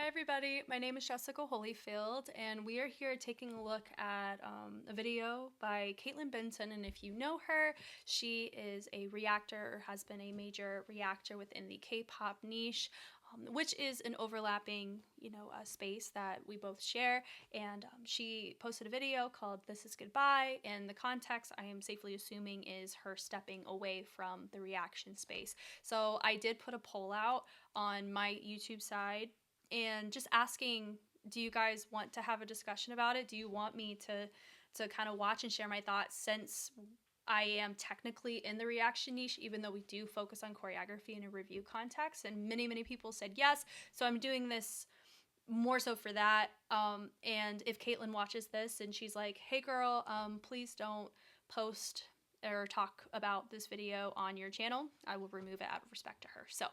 Hi, everybody. My name is Jessica Holyfield, and we are here taking a look at a video by Caitlin Benson. And if you know her, she is a reactor or has been a major reactor within the K-pop niche, which is an overlapping, space that we both share. And she posted a video called "This Is Goodbye," and the context, I am safely assuming, is her stepping away from the reaction space. So I did put a poll out on my YouTube side and just asking, do you guys want to have a discussion about it? Do you want me to kind of watch and share my thoughts, since I am technically in the reaction niche, even though we do focus on choreography in a review context? And many people said yes, so I'm doing this more so for that. And if Caitlin watches this and she's like, "Hey girl, please don't post or talk about this video on your channel," I will remove it out of respect to her. So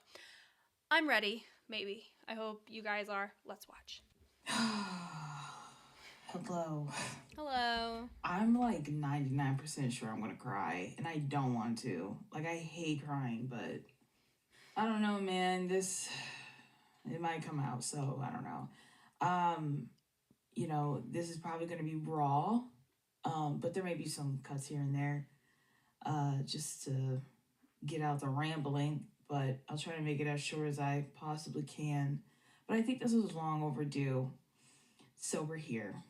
I'm ready, maybe. I hope you guys are. Let's watch. Hello. Hello. I'm like 99% sure I'm gonna cry, and I don't want to. Like, I hate crying, but I don't know, man. It might come out, so I don't know. This is probably gonna be raw, but there may be some cuts here and there, just to get out the rambling, but I'll try to make it as short as I possibly can. But I think this was long overdue. So we're here.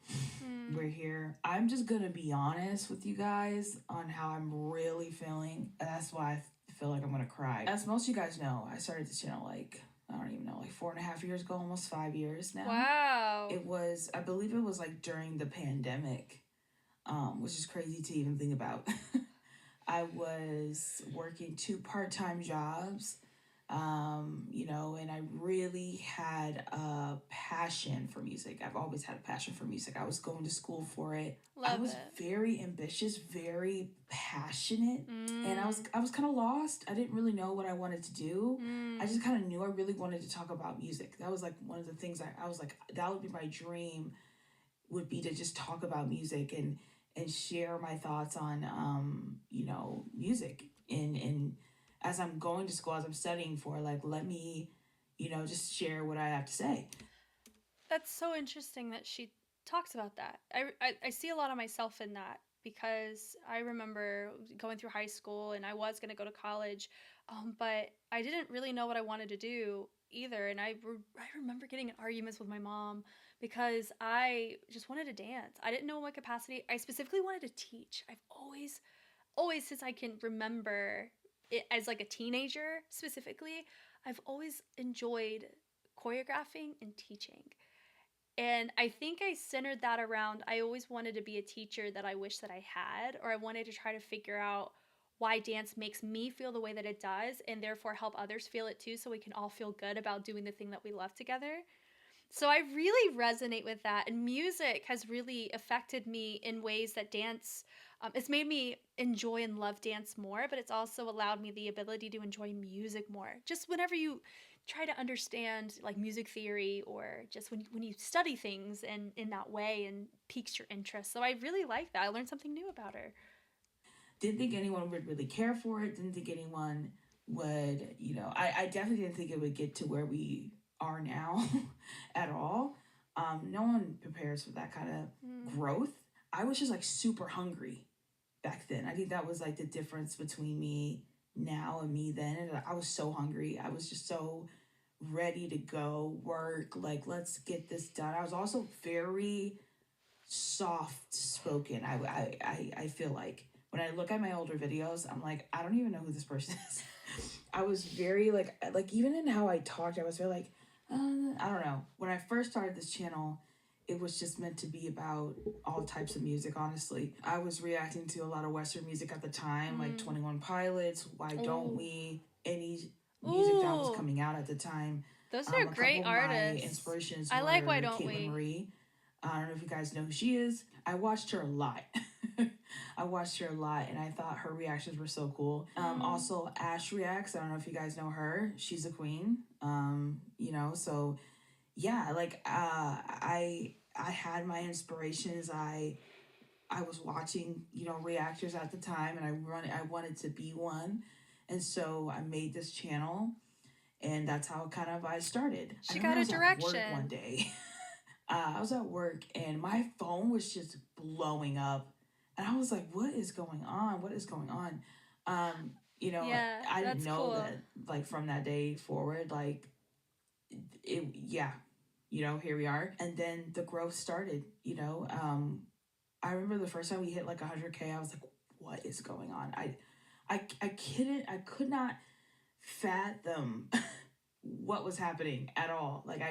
We're here. I'm just going to be honest with you guys on how I'm really feeling. That's why I feel like I'm going to cry. As most of you guys know, I started this channel I don't even know, like 4.5 years ago, almost 5 years now. Wow. I believe it was like during the pandemic, which is crazy to even think about. I was working 2 part-time jobs, and I really had a passion for music. I've always had a passion for music. I was going to school for it. I was very ambitious, very passionate, and I was kind of lost. I didn't really know what I wanted to do. I just kind of knew I really wanted to talk about music. That was like one of the things I was like, that would be my dream, would be to just talk about music and share my thoughts on music, and as I'm going to school, as I'm studying for, like, let me just share what I have to say. That's so interesting that she talks about that. I see a lot of myself in that, because I remember going through high school and I was going to go to college, but I didn't really know what I wanted to do either. And I remember getting in arguments with my mom because I just wanted to dance. I didn't know what capacity. I specifically wanted to teach. I've always, since I can remember it, as like a teenager specifically, I've always enjoyed choreographing and teaching. And I think I centered that around, I always wanted to be a teacher that I wish that I had, or I wanted to try to figure out why dance makes me feel the way that it does, and therefore help others feel it too, so we can all feel good about doing the thing that we love together. So I really resonate with that. And music has really affected me in ways that dance, it's made me enjoy and love dance more, but it's also allowed me the ability to enjoy music more. Just whenever you try to understand like music theory, or just when you study things and in that way, and piques your interest. So I really like that. I learned something new about her. Didn't think anyone would really care for it. Didn't think anyone would, I definitely didn't think it would get to where we are now at all. No one prepares for that kind of growth. I was just like super hungry back then. I think that was like the difference between me now and me then. And I was so hungry. I was just so ready to go work. Like, let's get this done. I was also very soft spoken. I feel like when I look at my older videos, I'm like, I don't even know who this person is. I was very like even in how I talked, I was very like, I don't know. When I first started this channel, it was just meant to be about all types of music, honestly. I was reacting to a lot of Western music at the time, like 21 Pilots, Why Don't We, any music that was coming out at the time. Those are A great couple of my artists. inspirations I were like Why Don't Caitlin We. Marie. I don't know if you guys know who she is. I watched her a lot. I watched her a lot, and I thought her reactions were so cool. Also, Ash Reacts. I don't know if you guys know her. She's a queen. So yeah, like I had my inspirations. I was watching, reactors at the time, and I wanted to be one, and so I made this channel. And that's how kind of I started. I She remember got I a was at work one direction. day. I was at work and my phone was just blowing up. And I was like, what is going on? What is going on? You know, Yeah, I didn't that's know cool. that like from that day forward, like it, yeah, here we are. And then the growth started, I remember the first time we hit like 100K, I was like, what is going on? I could not fathom what was happening at all. Like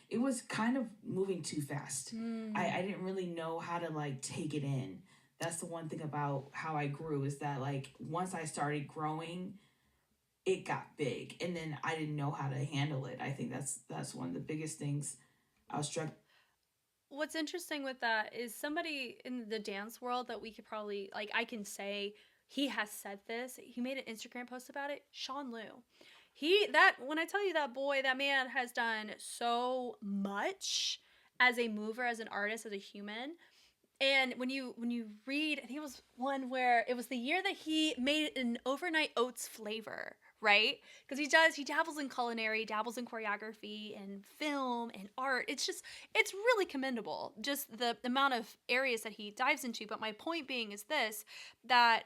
it was kind of moving too fast. I Mm. didn't really know how to like take it in. That's the one thing about how I grew is that like once I started growing, it got big, and then I didn't know how to handle it. I think that's one of the biggest things I was struck. What's interesting with that is somebody in the dance world that we could probably, like, I can say he has said this. He made an Instagram post about it. Sean Liu. When I tell you that boy, that man has done so much as a mover, as an artist, as a human. And when you read, I think it was one where it was the year that he made an overnight oats flavor, right? Because he dabbles in culinary, dabbles in choreography and film and art. It's really commendable, just the amount of areas that he dives into. But my point being is this, that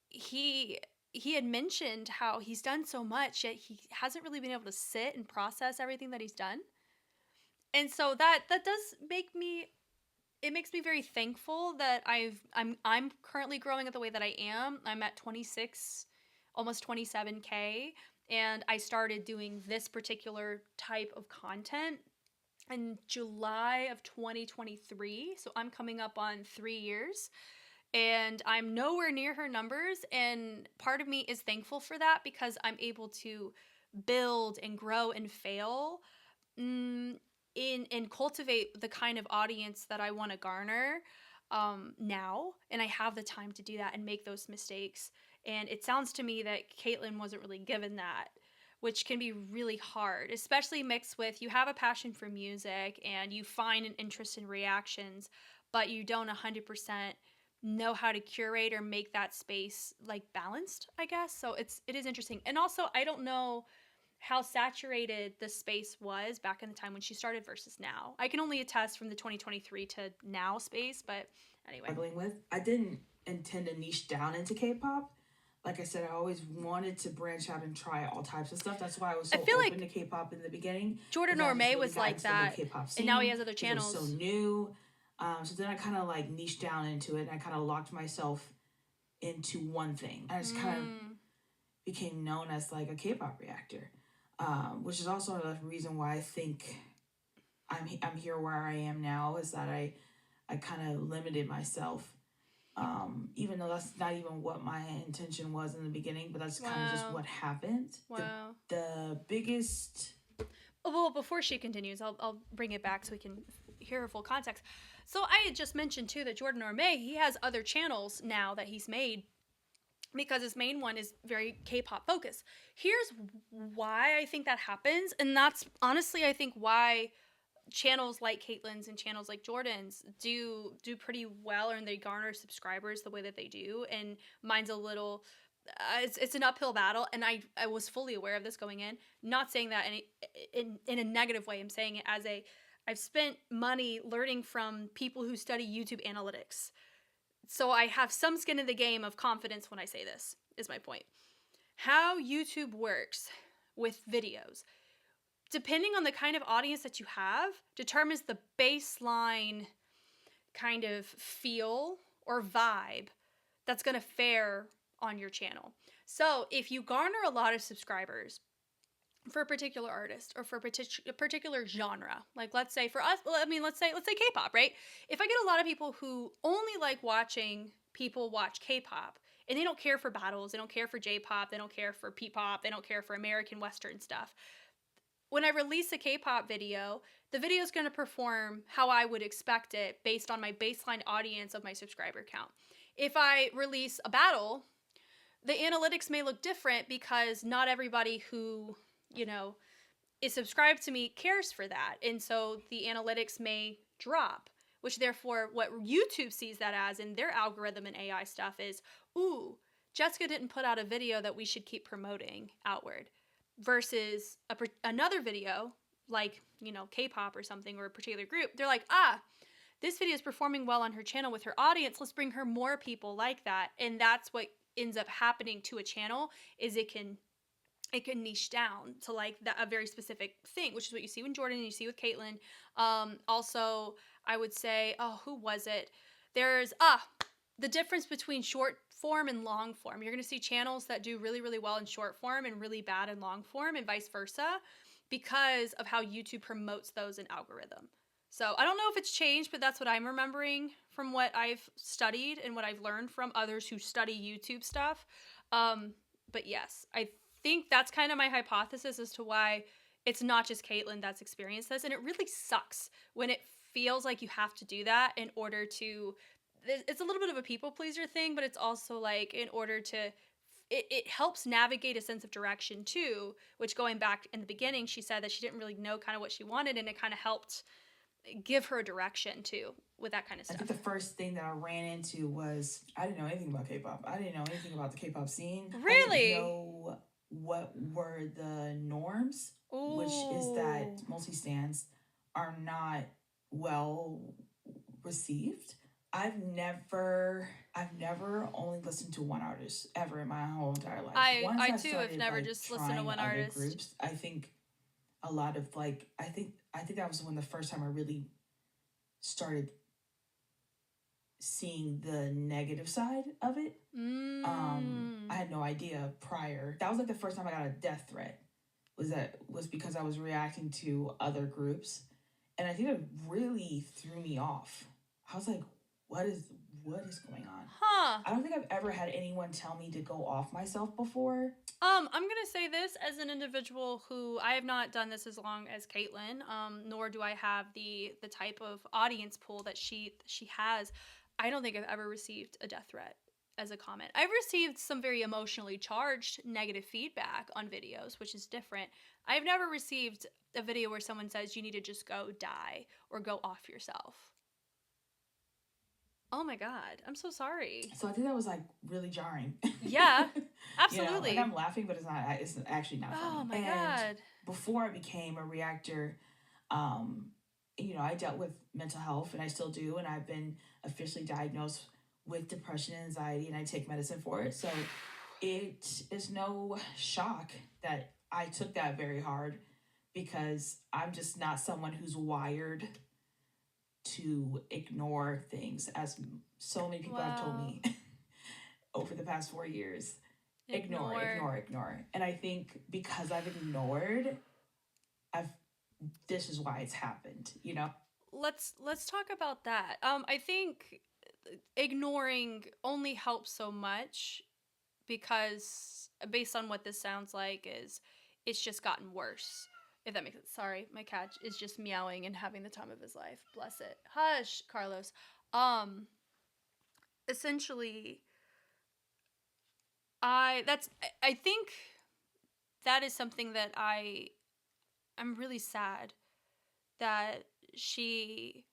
he he had mentioned how he's done so much, yet he hasn't really been able to sit and process everything that he's done. And so that does make me, it makes me very thankful that I'm currently growing at the way that I am. I'm at 26, almost 27K, and I started doing this particular type of content in July of 2023. So I'm coming up on 3 years, and I'm nowhere near her numbers, and part of me is thankful for that because I'm able to build and grow and fail, mm, in and cultivate the kind of audience that I want to garner, now, and I have the time to do that and make those mistakes. And it sounds to me that Caitlin wasn't really given that, which can be really hard, especially mixed with you have a passion for music and you find an interest in reactions, but you don't 100% know how to curate or make that space like balanced, I guess. So it is interesting. And also, I don't know how saturated the space was back in the time when she started versus now. I can only attest from the 2023 to now space, but anyway. Struggling with. I didn't intend to niche down into K-pop. Like I said, I always wanted to branch out and try all types of stuff. That's why I was I so feel open like to K-pop in the beginning, Jordan because I just Orme really was got like into the whole that, K-pop and now he scene has other because it was so channels. new. So then I kind of like niched down into it, and I kind of locked myself into one thing. I just kind of Mm, became known as like a K-pop reactor, which is also another reason why I think I'm here where I am now. Is that I kind of limited myself, even though that's not even what my intention was in the beginning, but that's kind of just wow. what happened. Wow. The biggest. Oh, well, before she continues, I'll bring it back so we can hear her full context. So I had just mentioned too that Jordan Orme, he has other channels now that he's made because his main one is very K-pop focused. Here's why I think that happens, and that's honestly I think why channels like Caitlin's and channels like Jordan's do pretty well, and they garner subscribers the way that they do. And mine's a little, it's an uphill battle, and I was fully aware of this going in. Not saying that in a negative way. I'm saying it as a, I've spent money learning from people who study YouTube analytics, so I have some skin in the game of confidence when I say this. Is my point. How YouTube works with videos, depending on the kind of audience that you have, determines the baseline kind of feel or vibe that's going to fare on your channel. So if you garner a lot of subscribers for a particular artist or for a particular genre, like let's say for us, I mean, let's say K-pop, right? If I get a lot of people who only like watching people watch K-pop and they don't care for battles, they don't care for J-pop, they don't care for P-pop, they don't care for American Western stuff, when I release a K-pop video, the video is going to perform how I would expect it based on my baseline audience of my subscriber count. If I release a battle, the analytics may look different because not everybody who, you know, is subscribed to me cares for that. And so the analytics may drop, which therefore what YouTube sees that as in their algorithm and AI stuff is, ooh, Jessica didn't put out a video that we should keep promoting outward. versus another video like, you know, K-pop or something, or a particular group. They're like, this video is performing well on her channel with her audience. Let's bring her more people like that. And that's what ends up happening to a channel, is it can niche down to like that, a very specific thing, which is what you see with Jordan and you see with Caitlyn. Also, I would say, who was it? There's the difference between short form and long form. You're going to see channels that do really, really well in short form and really bad in long form, and vice versa, because of how YouTube promotes those in algorithm. So I don't know if it's changed, but that's what I'm remembering from what I've studied and what I've learned from others who study YouTube stuff. But yes, I think that's kind of my hypothesis as to why it's not just Caitlyn that's experienced this. And it really sucks when it feels like you have to do that in order to, it's a little bit of a people pleaser thing, but it's also like in order to, it helps navigate a sense of direction too, which, going back in the beginning, she said that she didn't really know kind of what she wanted, and it kind of helped give her direction too with that kind of I stuff. think the first thing that I ran into was, I didn't know anything about K-pop. I didn't know anything about the K-pop scene. Really? I didn't know what were the norms, which is that multi-stands are not well received. I've never only listened to one artist ever in my whole entire life. I too have never just listened to one artist. Groups, I think a lot of like, I think that was when the first time I really started seeing the negative side of it. I had no idea prior. That was like the first time I got a death threat. Was because I was reacting to other groups, and I think it really threw me off. I was like, what is going on? I don't think I've ever had anyone tell me to go off myself before. I'm gonna say this as an individual who, I have not done this as long as Caitlyn, nor do I have the type of audience pool that she has. I don't think I've ever received a death threat as a comment. I've received some very emotionally charged negative feedback on videos, which is different. I've never received a video where someone says you need to just go die or go off yourself. Oh my God, I'm so sorry. So I think that was like really jarring. Yeah, absolutely. You know, like I'm laughing, but it's actually not funny. Oh my God. Before I became a reactor, you know, I dealt with mental health, and I still do, and I've been officially diagnosed with depression and anxiety, and I take medicine for it. So it is no shock that I took that very hard, because I'm just not someone who's wired to ignore things, as so many people have told me over the past 4 years. Ignore. And I think because I've ignored, this is why it's happened, you know? Let's talk about that. I think ignoring only helps so much, because based on what this sounds like, is it's just gotten worse. If that makes sense. Sorry, my cat is just meowing and having the time of his life. Bless it. Hush, Carlos. Essentially, I think that is something that I'm really sad that she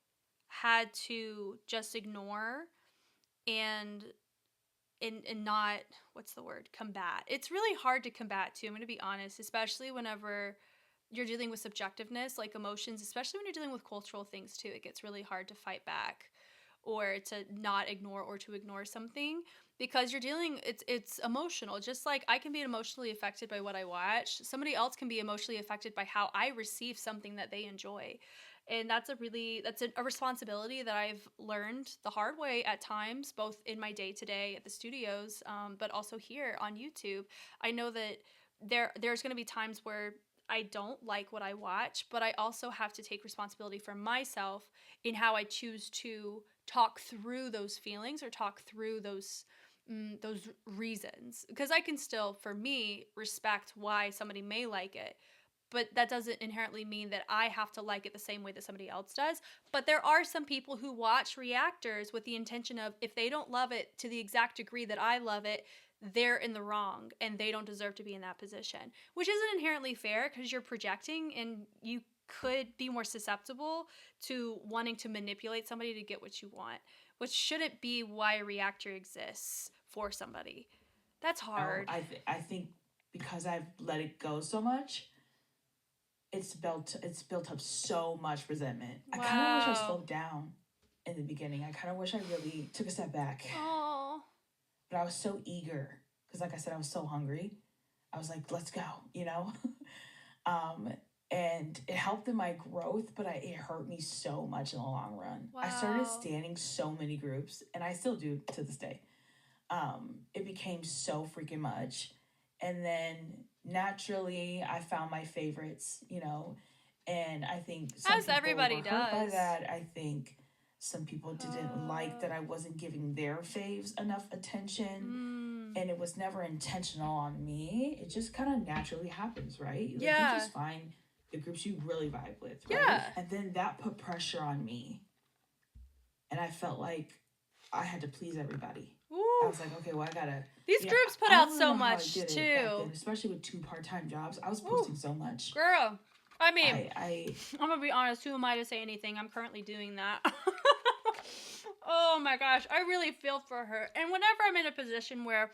had to just ignore and not, what's the word, combat. It's really hard to combat too, I'm going to be honest, especially whenever you're dealing with subjectiveness, like emotions, especially when you're dealing with cultural things too. It gets really hard to fight back or to not ignore or to ignore something, because you're dealing, it's emotional. Just like I can be emotionally affected by what I watch, somebody else can be emotionally affected by how I receive something that they enjoy. And that's a responsibility that I've learned the hard way at times, both in my day-to-day at the studios, but also here on YouTube. I know that there's going to be times where I don't like what I watch, but I also have to take responsibility for myself in how I choose to talk through those feelings or talk through those reasons. Because I can still, for me, respect why somebody may like it, but that doesn't inherently mean that I have to like it the same way that somebody else does. But there are some people who watch reactors with the intention of, if they don't love it to the exact degree that I love it, they're in the wrong and they don't deserve to be in that position, which isn't inherently fair, because you're projecting and you could be more susceptible to wanting to manipulate somebody to get what you want, which shouldn't be why a reactor exists for somebody. That's hard. I think because I've let it go so much, it's built up so much resentment. I kind of wish I Wow. slowed down in the beginning. I kind of wish I really took a step back. Oh. But I was so eager because, like I said, I was so hungry. I was like, let's go, you know? um, and it helped in my growth, but it hurt me so much in the long run. I started Wow. standing so many groups, and I still do to this day. It became so freaking much. And then naturally, I found my favorites, you know, and I think some As people everybody were hurt by does. that. I think some people didn't like Uh, that I wasn't giving their faves enough attention, mm, and it was never intentional on me. It just kind of naturally happens, right? Like you yeah. just find the groups you really vibe with, right? Yeah. And then that put pressure on me, and I felt like I had to please everybody. I Ooh. was like, okay, well, I gotta, These you know, groups put I out don't really so know how I much did it back then, too. especially with 2 part-time jobs. I was Ooh. posting so much. Girl. I mean, I I'm gonna be honest, who am I to say anything? I'm currently doing that. Oh my gosh, I really feel for her. And whenever I'm in a position where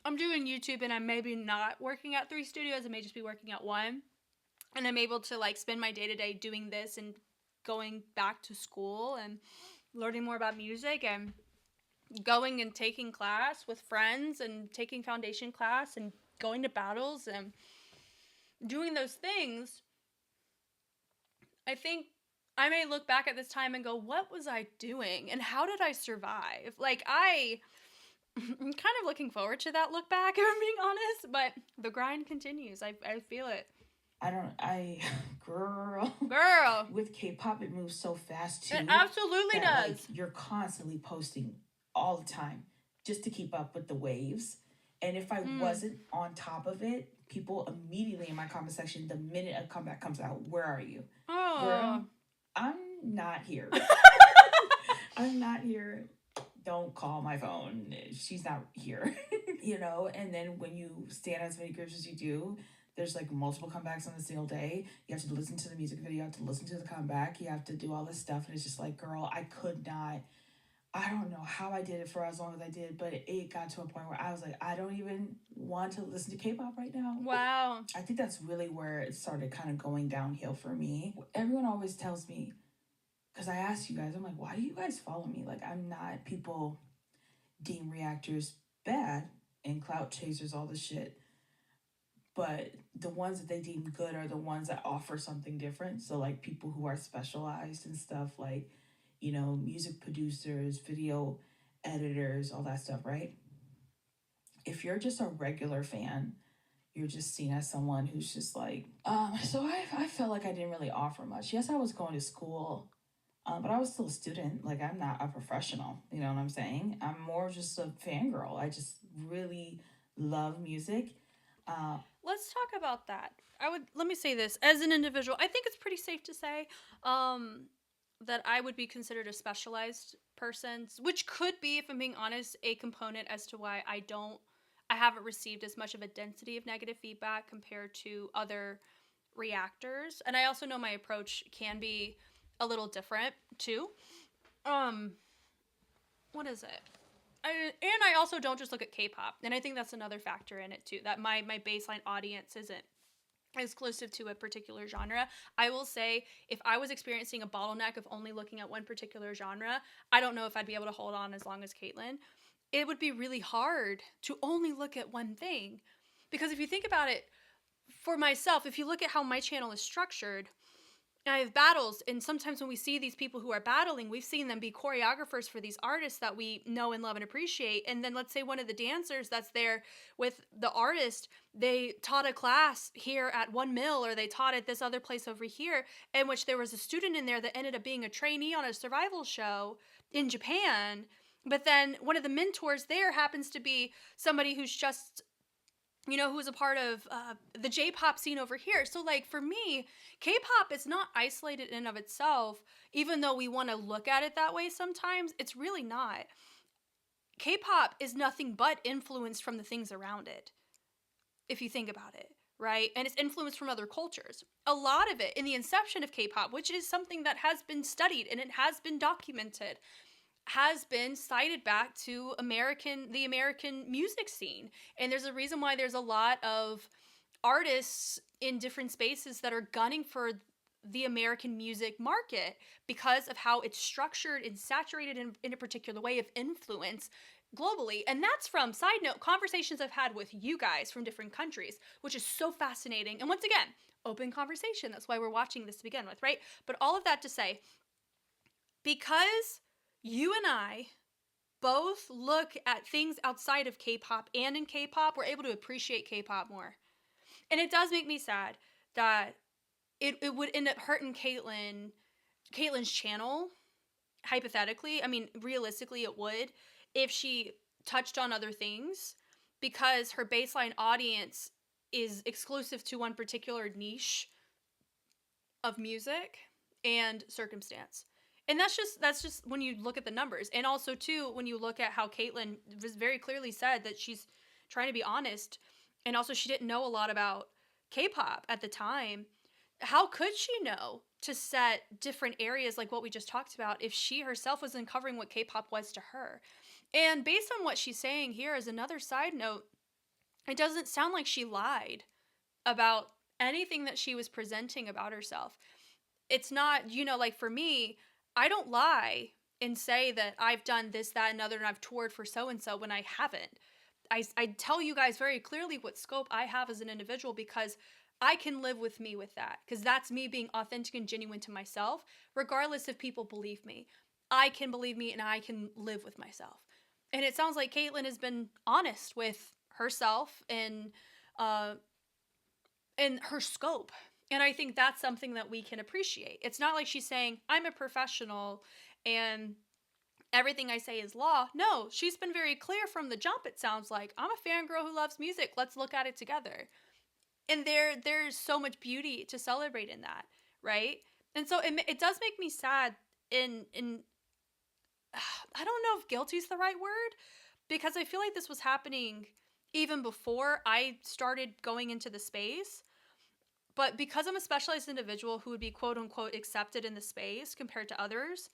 I'm doing YouTube and I'm maybe not working at 3 studios, I may just be working at one, and I'm able to like spend my day to day doing this and going back to school and learning more about music and going and taking class with friends and taking foundation class and going to battles and doing those things, I think I may look back at this time and go, what was I doing and how did I survive? Like, I'm kind of looking forward to that look back, if I'm being honest, but the grind continues. I feel it. I don't I girl Girl, with K-pop it moves so fast it too absolutely that like does. you're constantly posting all the time just to keep up with the waves. And if I Mm. wasn't on top of it, people immediately in my comment section, the minute a comeback comes out, where are you? Oh. Girl, I'm not here. I'm not here. Don't call my phone. She's not here. You know, and then when you stand as many groups as you do, there's like multiple comebacks on a single day. You have to listen to the music video, you have to listen to the comeback, you have to do all this stuff. And it's just like, girl, I could not. I don't know how I did it for as long as I did, but it got to a point where I was like, I don't even want to listen to K-pop right now. Wow. I think that's really where it started kind of going downhill for me. Everyone always tells me, because I asked you guys, I'm like, why do you guys follow me? Like, I'm not, people deem reactors bad and clout chasers, all this shit. But the ones that they deem good are the ones that offer something different. So, like, people who are specialized and stuff, like, you know, music producers, video editors, all that stuff, right? If you're just a regular fan, you're just seen as someone who's just like, so I felt like I didn't really offer much. Yes, I was going to school, but I was still a student. Like, I'm not a professional. You know what I'm saying? I'm more just a fangirl. I just really love music. Uh, Let's talk about that. Let me say this as an individual. I think it's pretty safe to say um, that I would be considered a specialized person, which could be, if I'm being honest, a component as to why I haven't received as much of a density of negative feedback compared to other reactors. And I also know my approach can be a little different too. Um, what is it? And I also don't just look at K-pop, and I think that's another factor in it too. That my baseline audience isn't exclusive to a particular genre. I will say, if I was experiencing a bottleneck of only looking at one particular genre, I don't know if I'd be able to hold on as long as Caitlin. It would be really hard to only look at one thing, because if you think about it, for myself, if you look at how my channel is structured, I have battles, and sometimes when we see these people who are battling, we've seen them be choreographers for these artists that we know and love and appreciate. And then let's say one of the dancers that's there with the artist, they taught a class here at One Mill, or they taught at this other place over here, in which there was a student in there that ended up being a trainee on a survival show in Japan. But then one of the mentors there happens to be somebody who's just, who was a part of the J-pop scene over here. So, like, for me, K-pop is not isolated in and of itself, even though we want to look at it that way sometimes. It's really not. K-pop is nothing but influenced from the things around it, if you think about it, right? And it's influenced from other cultures. A lot of it, in the inception of K-pop, which is something that has been studied and it has been documented, has been cited back to the American music scene. And there's a reason why there's a lot of artists in different spaces that are gunning for the American music market because of how it's structured and saturated in a particular way of influence globally. And that's from, side note, conversations I've had with you guys from different countries, which is so fascinating. And once again, open conversation. That's why we're watching this to begin with, right? But all of that to say, because you and I both look at things outside of K-pop and in K-pop, we're able to appreciate K-pop more. And it does make me sad that it would end up hurting Caitlyn's channel, hypothetically. I mean, realistically, it would if she touched on other things, because her baseline audience is exclusive to one particular niche of music and circumstance. And that's just when you look at the numbers. And also too, when you look at how Caitlyn was very clearly said that she's trying to be honest, and also she didn't know a lot about K-pop at the time. How could she know to set different areas like what we just talked about if she herself was uncovering what K-pop was to her? And based on what she's saying here, as another side note, it doesn't sound like she lied about anything that she was presenting about herself. It's not, like for me, I don't lie and say that I've done this, that, and other, and I've toured for so-and-so when I haven't. I tell you guys very clearly what scope I have as an individual, because I can live with me with that, because that's me being authentic and genuine to myself, regardless if people believe me. I can believe me and I can live with myself. And it sounds like Caitlyn has been honest with herself and her scope. And I think that's something that we can appreciate. It's not like she's saying, I'm a professional and everything I say is law. No, she's been very clear from the jump, it sounds like. I'm a fangirl who loves music. Let's look at it together. And there's so much beauty to celebrate in that, right? And so it does make me sad in I don't know if guilty is the right word, because I feel like this was happening even before I started going into the space. But because I'm a specialized individual who would be quote unquote accepted in the space compared to others,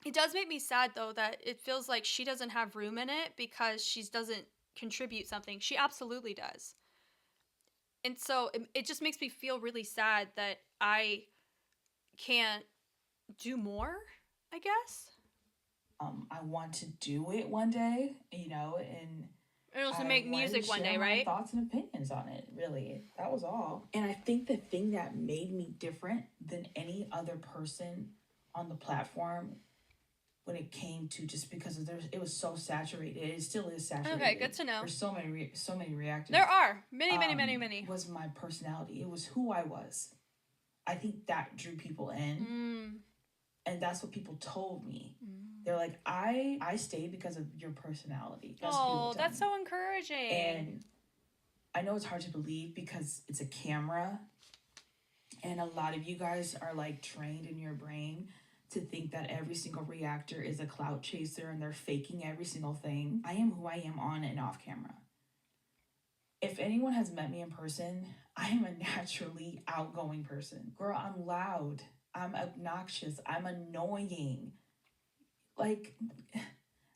it does make me sad though that it feels like she doesn't have room in it because she doesn't contribute something. She absolutely does. And so it just makes me feel really sad that I can't do more, I guess. I want to do it one day, and also I make wanted to music one share day, my right? thoughts and opinions on it. Really, that was all. And I think the thing that made me different than any other person on the platform, when it came to, just because it was so saturated, it still is saturated. Okay, good to know. There's so many reactors. There are many. Was my personality. It was who I was. I think that drew people in, and that's what people told me. They're like, I stayed because of your personality. That's so encouraging. And I know it's hard to believe because it's a camera, and a lot of you guys are like trained in your brain to think that every single reactor is a clout chaser and they're faking every single thing. I am who I am on and off camera. If anyone has met me in person, I am a naturally outgoing person. Girl, I'm loud. I'm obnoxious. I'm annoying. Like,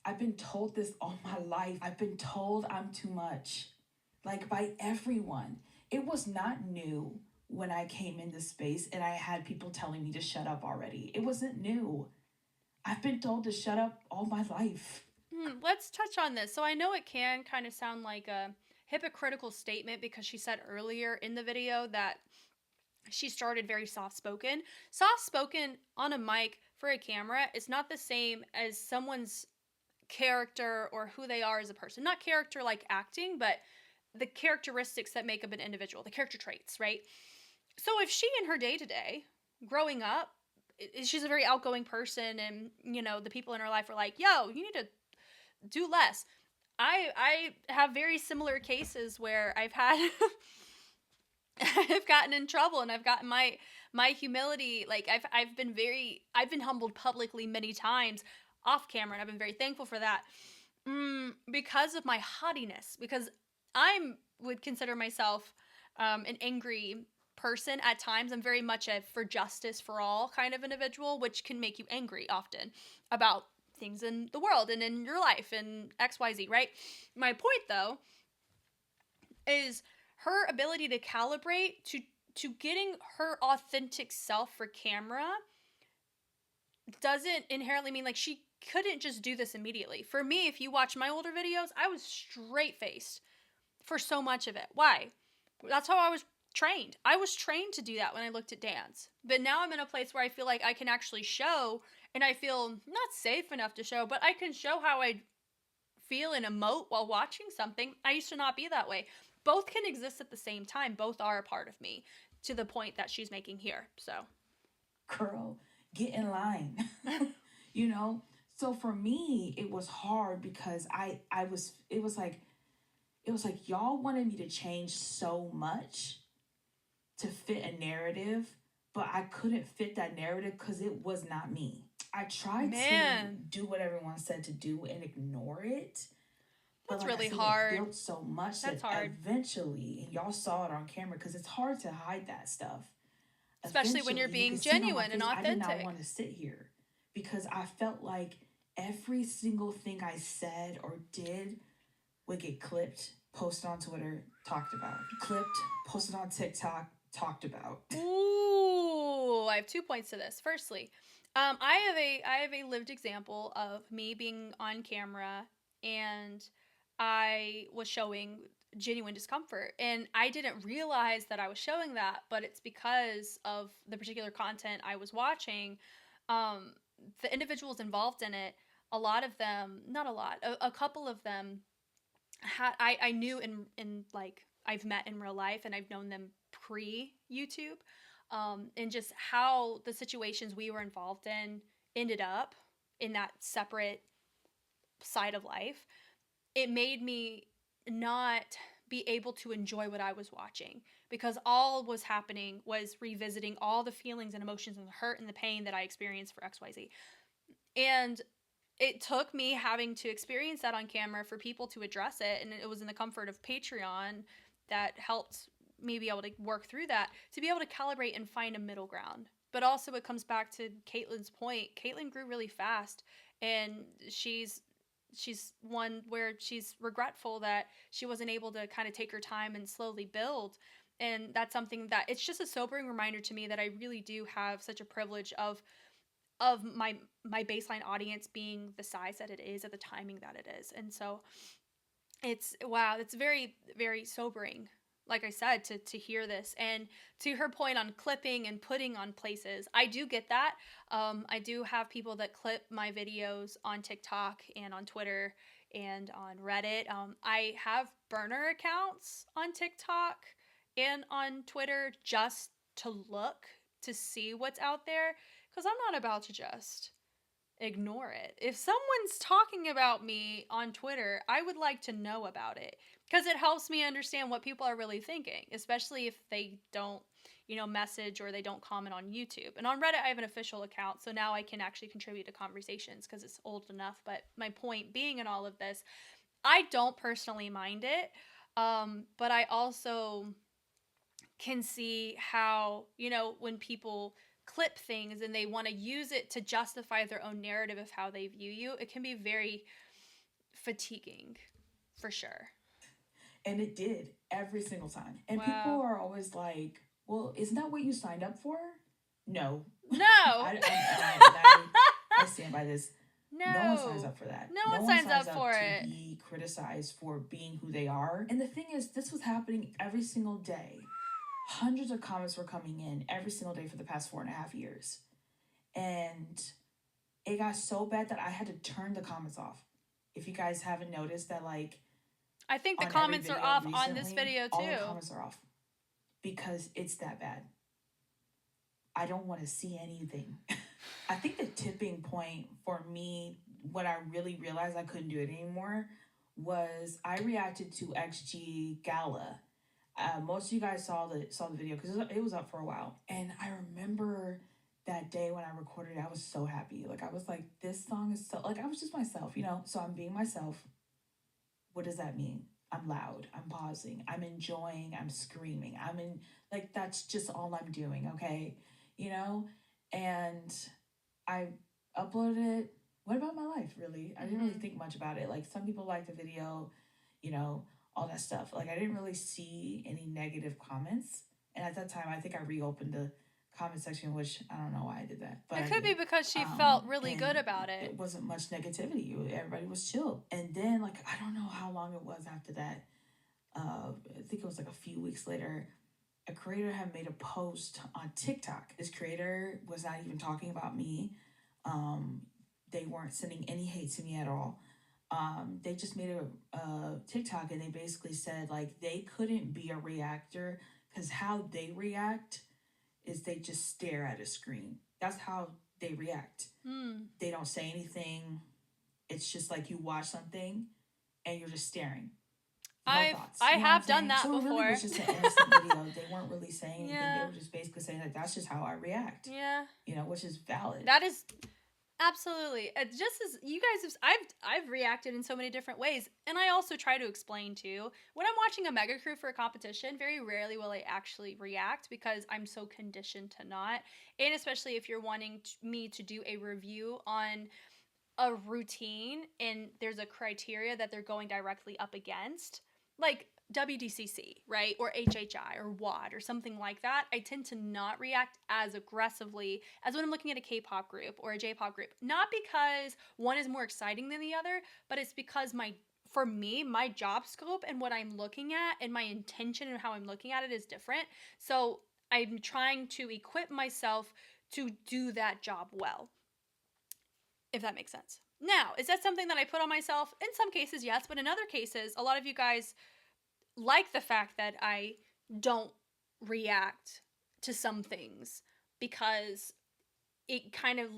I've been told this all my life. I've been told I'm too much. Like, by everyone. It was not new when I came into space and I had people telling me to shut up already. It wasn't new. I've been told to shut up all my life. Let's touch on this. So I know it can kind of sound like a hypocritical statement because she said earlier in the video that she started very soft-spoken. Soft-spoken on a mic for a camera is not the same as someone's character or who they are as a person. Not character like acting, but the characteristics that make up an individual, the character traits, right? So if she in her day-to-day, growing up, she's a very outgoing person and, the people in her life are like, yo, you need to do less. I have very similar cases where I've had I've gotten in trouble and I've gotten my humility, like I've been humbled publicly many times off camera, and I've been very thankful for that. Because of my haughtiness, because I would consider myself an angry person at times. I'm very much a for justice for all kind of individual, which can make you angry often about things in the world and in your life and XYZ, right? My point though is her ability to calibrate to getting her authentic self for camera doesn't inherently mean like she couldn't just do this immediately. For me, if you watch my older videos, I was straight faced for so much of it. Why? That's how I was trained. I was trained to do that when I looked at dance. But now I'm in a place where I feel like I can actually show, and I feel not safe enough to show, but I can show how I feel and emote while watching something. I used to not be that way. Both can exist at the same time. Both are a part of me to the point that she's making here. So, Girl, get in line. You know? So for me, it was hard because I was it was like y'all wanted me to change so much to fit a narrative, but I couldn't fit that narrative because it was not me. I tried to man, do what everyone said to do and ignore it. But that's like I really said, it hard. built so much that That's hard. eventually, and y'all saw it on camera because it's hard to hide that stuff. Especially when you're Eventually, you being could see it on my genuine and face. I did not authentic. want to sit here because I felt like every single thing I said or did would get clipped, posted on Twitter, talked about. Clipped, posted on TikTok, talked about. Ooh, I have 2 points to this. Firstly, I have a lived example of me being on camera and I was showing genuine discomfort, and I didn't realize that I was showing that, but it's because of the particular content I was watching. Um, the individuals involved in it, a lot of them, not a lot, a couple of them I knew in like I've met in real life and I've known them pre YouTube, and just how the situations we were involved in ended up in that separate side of life. It made me not be able to enjoy what I was watching because all was happening was revisiting all the feelings and emotions and the hurt and the pain that I experienced for XYZ. And it took me having to experience that on camera for people to address it, and it was in the comfort of Patreon that helped me be able to work through that, to be able to calibrate and find a middle ground. But also it comes back to Caitlin's point. Caitlin grew really fast, and she's one where she's regretful that she wasn't able to kind of take her time and slowly build. And that's something that it's just a sobering reminder to me that I really do have such a privilege of my baseline audience being the size that it is at the timing that it is. And so it's wow, it's very very sobering, like I said, to hear this. And to her point on clipping and putting on places, I do get that. I do have people that clip my videos on TikTok and on Twitter and on Reddit. I have burner accounts on TikTok and on Twitter just to look to see what's out there, because I'm not about to just ignore it. If someone's talking about me on Twitter, I would like to know about it because it helps me understand what people are really thinking, especially if they don't, message or they don't comment on YouTube. And on Reddit, I have an official account, so now I can actually contribute to conversations because it's old enough. But my point being in all of this, I don't personally mind it, but I also can see how, when people clip things and they want to use it to justify their own narrative of how they view you, it can be very fatiguing for sure. And it did every single time. And people Wow. are always like, well, isn't that what you signed up for? No. No. I stand by this. No. No one signs up for that. No one signs up for to it. be criticized for being who they are. And the thing is, this was happening every single day. Hundreds of comments were coming in every single day for the past 4.5 years. And it got so bad that I had to turn the comments off. If you guys haven't noticed that, like, I think the on every comments are video off on this recently, video all the too. comments are off because it's that bad. I don't want to see anything. I think the tipping point for me, when I really realized I couldn't do it anymore, was I reacted to XG Gala. Most of you guys saw the video because it was up for a while, and I remember that day when I recorded it, I was so happy. Like, I was like, this song is so, like, I was just myself, so I'm being myself. What does that mean? I'm loud, I'm pausing, I'm enjoying, I'm screaming, like, that's just all I'm doing, okay? And I uploaded it, what about my life, really? I didn't really think much about it. Like, some people liked the video, you know, all that stuff. Like, I didn't really see any negative comments. And at that time, I think I reopened the comment section, which I don't know why I did that, but It I could be did. because she felt really good And about it. it wasn't much negativity. Everybody was chill. And then, like, I don't know how long it was after that. I think it was like a few weeks later. A creator had made a post on TikTok. This creator was not even talking about me. Um, they weren't sending any hate to me at all. They just made a TikTok, and they basically said like they couldn't be a reactor because how they react is they just stare at a screen. That's how they react. They don't say anything. It's just like you watch something and you're just staring. No thoughts. I You know what I'm have done saying? that So it really before. was just an innocent video. They weren't really saying anything. Yeah. They were just basically saying that that's just how I react. Yeah. You know, which is valid. That is absolutely. Just as you guys have, I've reacted in so many different ways, and I also try to explain too. When I'm watching a mega crew for a competition, very rarely will I actually react because I'm so conditioned to not. And especially if you're wanting me to do a review on a routine and there's a criteria that they're going directly up against, like WDCC, right? Or HHI or WOD or something like that, I tend to not react as aggressively as when I'm looking at a K-pop group or a J-pop group. Not because one is more exciting than the other, but it's because for me, my job scope and what I'm looking at and my intention and how I'm looking at it is different. So I'm trying to equip myself to do that job well, if that makes sense. Now, is that something that I put on myself? In some cases, yes, but in other cases, a lot of you guys like the fact that I don't react to some things because it kind of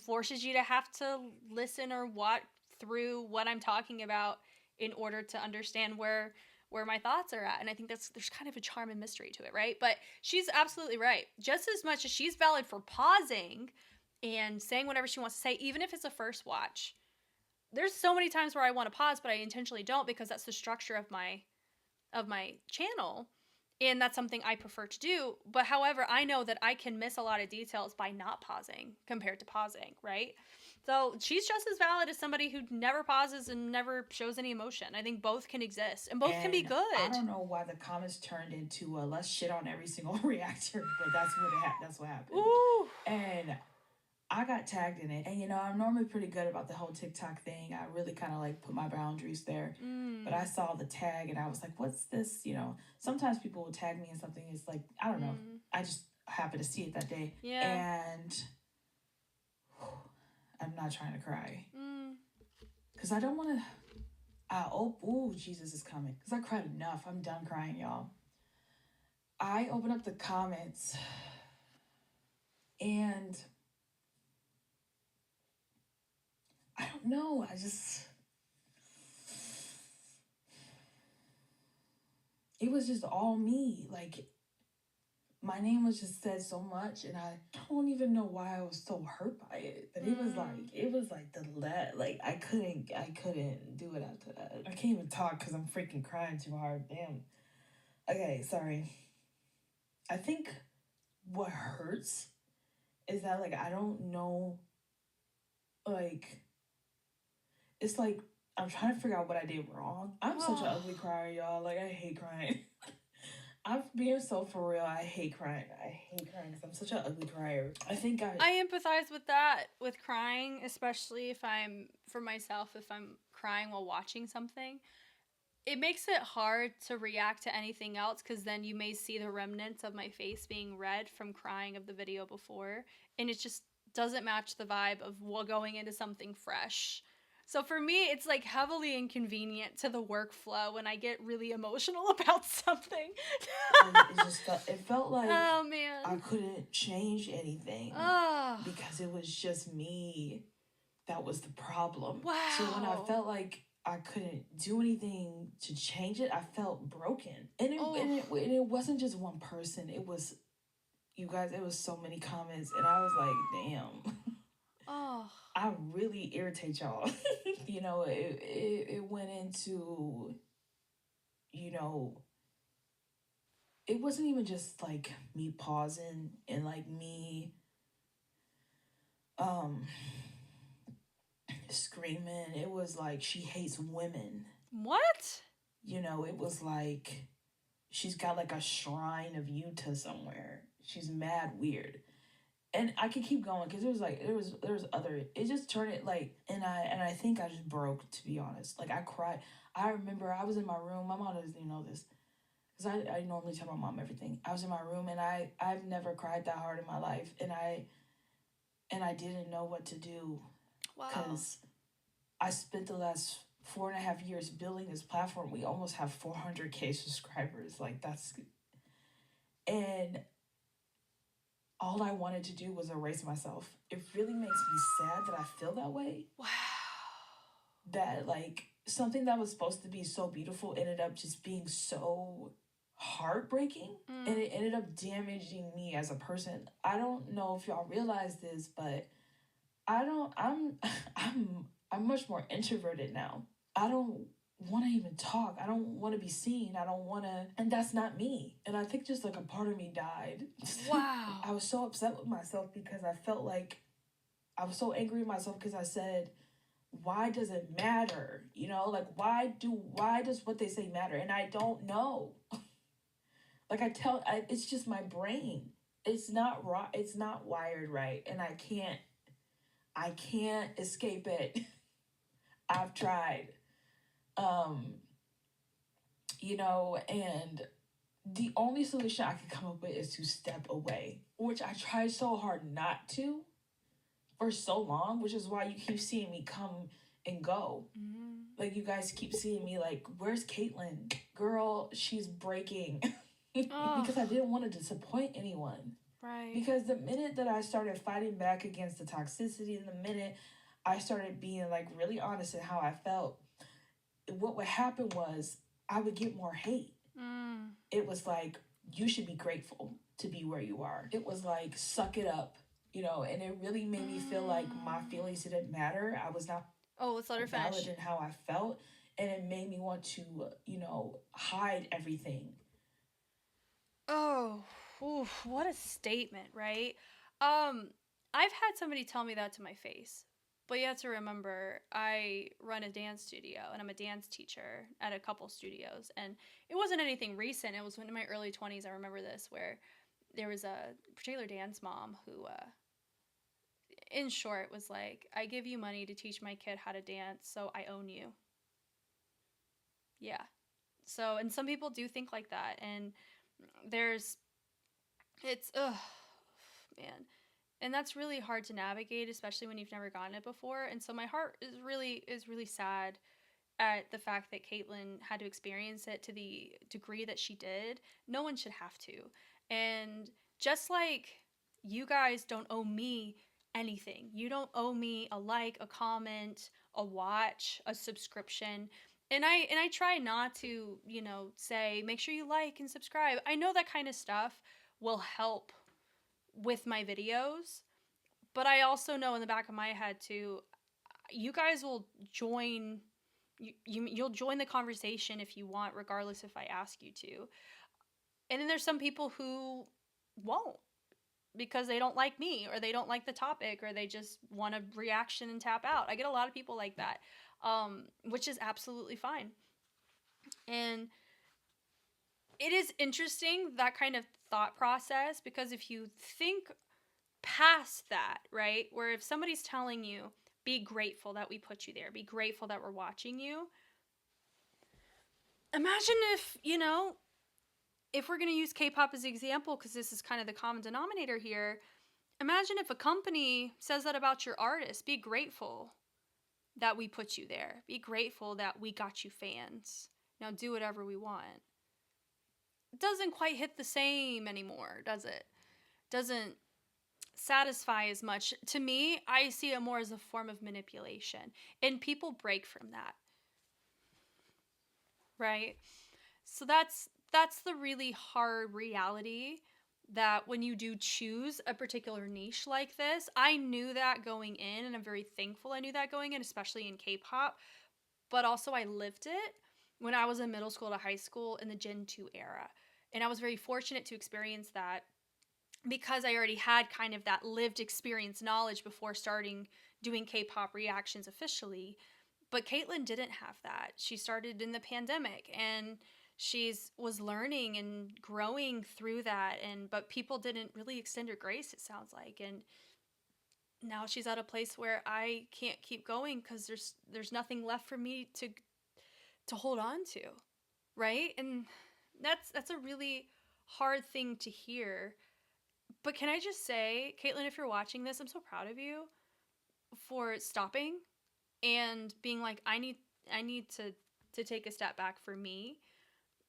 forces you to have to listen or walk through what I'm talking about in order to understand where my thoughts are at. And I think there's kind of a charm and mystery to it, right? But she's absolutely right. Just as much as she's valid for pausing and saying whatever she wants to say, even if it's a first watch. There's so many times where I want to pause, but I intentionally don't because that's the structure of my channel, and that's something I prefer to do. But however, I know that I can miss a lot of details by not pausing compared to pausing, right? So she's just as valid as somebody who never pauses and never shows any emotion. I think both can exist and both can be good. I don't know why the comments turned into let's shit on every single reactor, but that's what happened. Ooh. And I got tagged in it. And, you know, I'm normally pretty good about the whole TikTok thing. I really kind of like put my boundaries there. But I saw the tag and I was like, what's this? You know, sometimes people will tag me in something. It's like, I don't know. I just happened to see it that day. Yeah. And I'm not trying to cry. Because I don't want to. Jesus is coming. Because I cried enough. I'm done crying, y'all. I open up the comments and I don't know. It was just all me. Like, my name was just said so much, and I don't even know why I was so hurt by it. But it was like I couldn't do it after that. I can't even talk because I'm freaking crying too hard. Damn. Okay, sorry. I think what hurts is that, like, I don't know, like, it's like I'm trying to figure out what I did wrong. I'm such an ugly crier, y'all. Like, I hate crying. I'm being so for real. I hate crying. Because I'm such an ugly crier. I empathize with that, with crying, especially if I'm crying while watching something. It makes it hard to react to anything else because then you may see the remnants of my face being red from crying of the video before, and it just doesn't match the vibe of going into something fresh. So for me, it's like heavily inconvenient to the workflow when I get really emotional about something. It felt like oh man, I couldn't change anything because it was just me that was the problem. Wow. So when I felt like I couldn't do anything to change it, I felt broken. And it wasn't just one person. It was, you guys, it was so many comments, and I was like, damn. I really irritate y'all. You know, it went into, you know, it wasn't even just like me pausing and like me screaming. It was like she hates women. What? You know, it was like she's got like a shrine of Utah somewhere. She's mad weird. And I could keep going because there was other, it just turned it like, and I think I just broke, to be honest. Like I cried. I remember I was in my room. My mom doesn't even know this because I normally tell my mom everything. I was in my room and I've never cried that hard in my life, and I didn't know what to do Wow. because I spent the last 4.5 years building this platform. We almost have 400K subscribers. Like that's, and all I wanted to do was erase myself. It really makes me sad that I feel that way. Wow. That like something that was supposed to be so beautiful ended up just being so heartbreaking, and Mm. it ended up damaging me as a person. I don't know if y'all realize this, but I don't I'm much more introverted now. I don't want to even talk. I don't want to be seen. I don't want to, and that's not me. And I think just like a part of me died. I Wow. was so upset with myself because I felt like I was so angry with myself because I said, why does it matter? You know, like why does what they say matter? And I don't know. Like it's just my brain. It's not right. It's not wired right, and I can't escape it. I've tried. Um, and the only solution I can come up with is to step away, which I tried so hard not to for so long, which is why you keep seeing me come and go. Mm. Like you guys keep seeing me like, where's Caitlin? Girl, she's breaking. Oh, Because I didn't want to disappoint anyone. right. Because the minute that I started fighting back against the toxicity, and the minute I started being like really honest in how I felt, what would happen was I would get more hate. Mm. It was like, you should be grateful to be where you are. It was like, suck it up, and it really made me feel like my Mm. feelings didn't matter. I was not Oh, let's let her valid finish. in how I felt. And it made me want to, hide everything. Oh, oof, what a statement, right? Um, I've had somebody tell me that to my face. But you have to remember, I run a dance studio and I'm a dance teacher at a couple studios. And it wasn't anything recent. It was in my early 20s. I remember this, where there was a particular dance mom who, in short, was like, I give you money to teach my kid how to dance, so I own you. Yeah. So, and some people do think like that. And there's, ugh, man. And that's really hard to navigate, especially when you've never gotten it before. And so my heart is really sad at the fact that Caitlyn had to experience it to the degree that she did. No one should have to. And just like you guys don't owe me anything, you don't owe me a like, a comment, a watch, a subscription. And I try not to, say make sure you like and subscribe. I know that kind of stuff will help with my videos, but I also know in the back of my head too, you guys will join, you'll join the conversation if you want, regardless if I ask you to. And then there's some people who won't, because they don't like me, or they don't like the topic, or they just want a reaction and tap out. I get a lot of people like that, which is absolutely fine. And it is interesting, that kind of thought process, because if you think past that, right? Where if somebody's telling you, be grateful that we put you there, be grateful that we're watching you. Imagine if, if we're going to use K pop as an example, because this is kind of the common denominator here. Imagine if a company says that about your artist. Be grateful that we put you there. Be grateful that we got you fans. Now do whatever we want. It doesn't quite hit the same anymore, does it? Doesn't satisfy as much. To me, I see it more as a form of manipulation. And people break from that, right? So that's the really hard reality, that when you do choose a particular niche like this, I knew that going in, and I'm very thankful I knew that going in, especially in K-pop, but also I lived it when I was in middle school to high school in the Gen 2 era. And I was very fortunate to experience that because I already had kind of that lived experience knowledge before starting doing K-pop reactions officially. But Caitlyn didn't have that. She started in the pandemic, and she's was learning and growing through that, and but people didn't really extend her grace, it sounds like. And now she's at a place where I can't keep going because there's nothing left for me to hold on to, right? And that's a really hard thing to hear. But can I just say, Caitlyn, if you're watching this, I'm so proud of you for stopping and being like, I need to take a step back for me,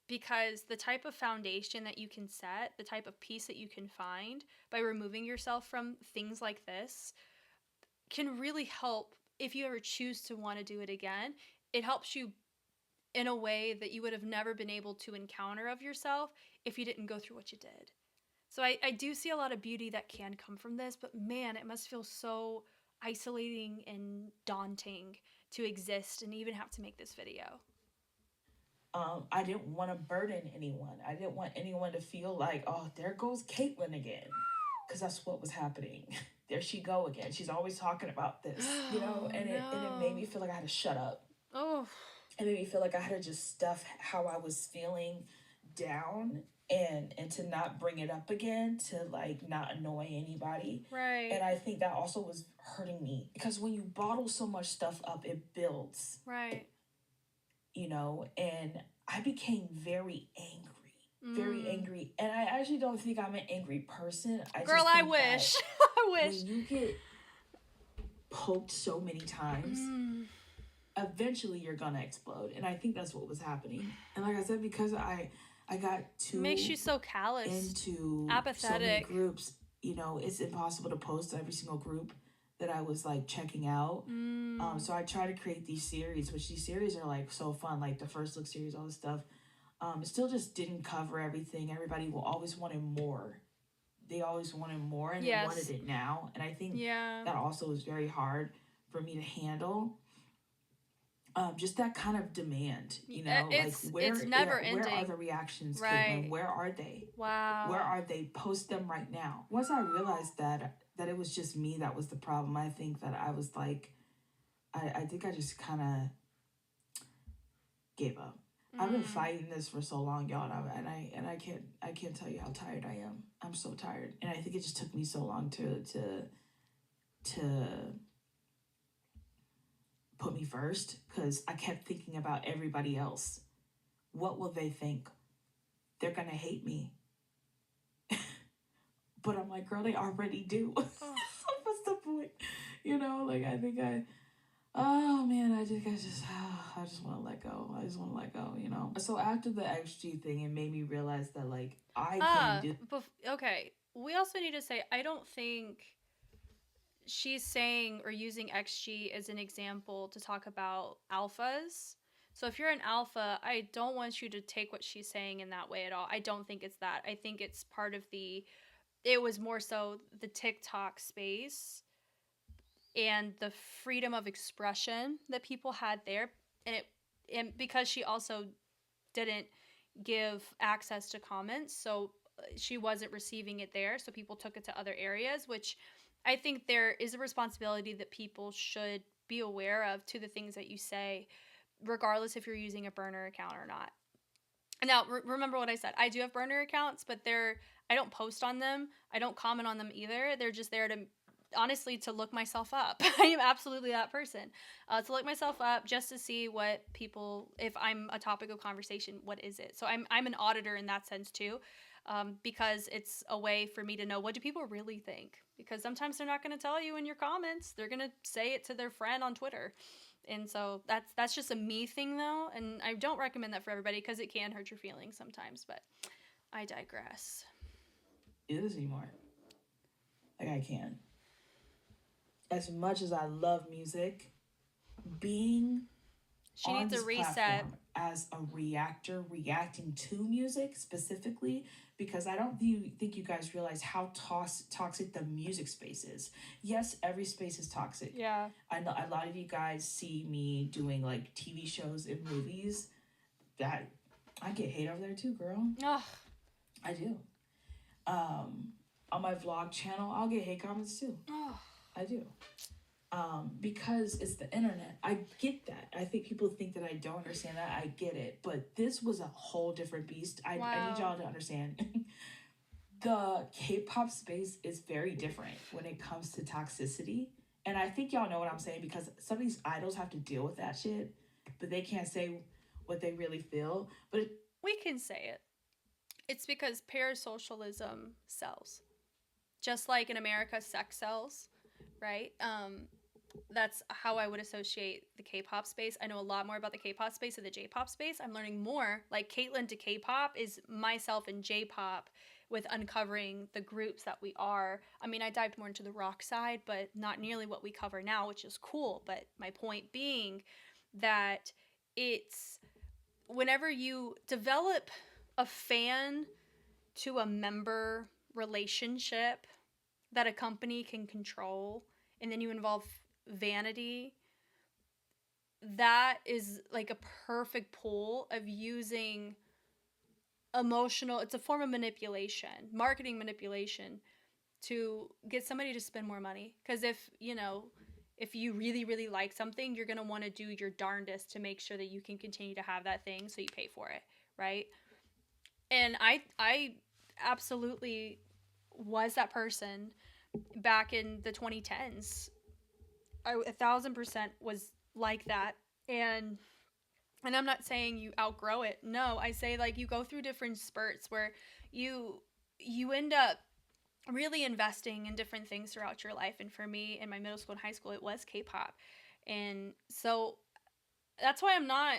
because the type of foundation that you can set, the type of peace that you can find by removing yourself from things like this can really help if you ever choose to want to do it again. It helps you in a way that you would have never been able to encounter of yourself if you didn't go through what you did. So I do see a lot of beauty that can come from this, but man, it must feel so isolating and daunting to exist and even have to make this video. I didn't want to burden anyone. I didn't want anyone to feel like, oh, there goes Caitlyn again, because that's what was happening. There she go again. She's always talking about this, you know, and it made me feel like I had to shut up. Oh, It made me feel like I had to just stuff how I was feeling down, and to not bring it up again, to like not annoy anybody. right. And I think that also was hurting me, because when you bottle so much stuff up, it builds, Right. you know, and I became very angry. And I actually don't think I'm an angry person. Girl, just I think wish. that I wish. when you get poked so many times, eventually you're gonna explode. And I think that's what was happening. And like I said, because I got too Makes you so callous, into apathetic. so many groups, you know, it's impossible to post every single group that I was like checking out. So I try to create these series, which these series are like so fun, like the First Look series, all this stuff. It still just didn't cover everything. Everybody will always wanted more. They always wanted more, and Yes. they wanted it now. And I think Yeah. that also was very hard for me to handle. Just that kind of demand, you know, It's like where never where are ending. the reactions, Right. Caitlyn? Where are they? Wow. Where are they? Post them right now. Once I realized that it was just me that was the problem, I think that I was like, I think I just kind of gave up. I've been fighting this for so long, y'all, and I can't tell you how tired I am. I'm so tired, and I think it just took me so long to put me first, because I kept thinking about everybody else. What will they think? They're gonna hate me. But I'm like, girl, they already do. So what's the point? You know, like I think oh man, I just want to let go. I just want to let go, you know. So after the XG thing, it made me realize that like I can do. Okay. We also need to say, I don't think she's saying or using XG as an example to talk about alphas. So if you're an alpha, I don't want you to take what she's saying in that way at all. I don't think it's that. I think it's part of it was more so the TikTok space and the freedom of expression that people had there. And because she also didn't give access to comments, so she wasn't receiving it there, so people took it to other areas, which I think there is a responsibility that people should be aware of to the things that you say, regardless if you're using a burner account or not. Now, remember what I said. I do have burner accounts, but I don't post on them. I don't comment on them either. They're just there to, honestly, to look myself up. I am absolutely that person. To look myself up just to see what people, if I'm a topic of conversation, what is it? So I'm an auditor in that sense too, because it's a way for me to know, what do people really think? Because sometimes they're not going to tell you in your comments. They're going to say it to their friend on Twitter. And so that's just a me thing though, and I don't recommend that for everybody because it can hurt your feelings sometimes, but I digress. Do this anymore. Like I can. As much as I love music, being She on needs a this reset. platform as a reactor, reacting to music specifically, because I don't think you guys realize how toxic the music space is. Yes, every space is toxic. Yeah. I know a lot of you guys see me doing like TV shows and movies. I get hate over there too, girl. Ugh. I do. on my vlog channel, I'll get hate comments too. Oh, I do. Because it's the internet. I get that. I think people think that I don't understand that. I get it. But this was a whole different beast. I need wow. y'all to understand. The K-pop space is very different when it comes to toxicity. And I think y'all know what I'm saying, because some of these idols have to deal with that shit, but they can't say what they really feel. But We can say it. It's because parasocialism sells. Just like in America, sex sells, right? That's how I would associate the K-pop space. I know a lot more about the K-pop space than the J-pop space. I'm learning more. Like Caitlyn to K-pop is myself in J-pop with uncovering the groups that we are. I mean, I dived more into the rock side, but not nearly what we cover now, which is cool. But my point being that it's whenever you develop a fan to a member relationship that a company can control, and then you involve vanity, that is like a perfect pool of using emotional, it's a form of manipulation, marketing manipulation, to get somebody to spend more money. Because if you really really like something, you're going to want to do your darndest to make sure that you can continue to have that thing, so you pay for it, right? And I absolutely was that person back in the 2010s. I 1,000% was like that. And I'm not saying you outgrow it. No, I say like you go through different spurts where you end up really investing in different things throughout your life. And for me in my middle school and high school, it was K-pop. And so that's why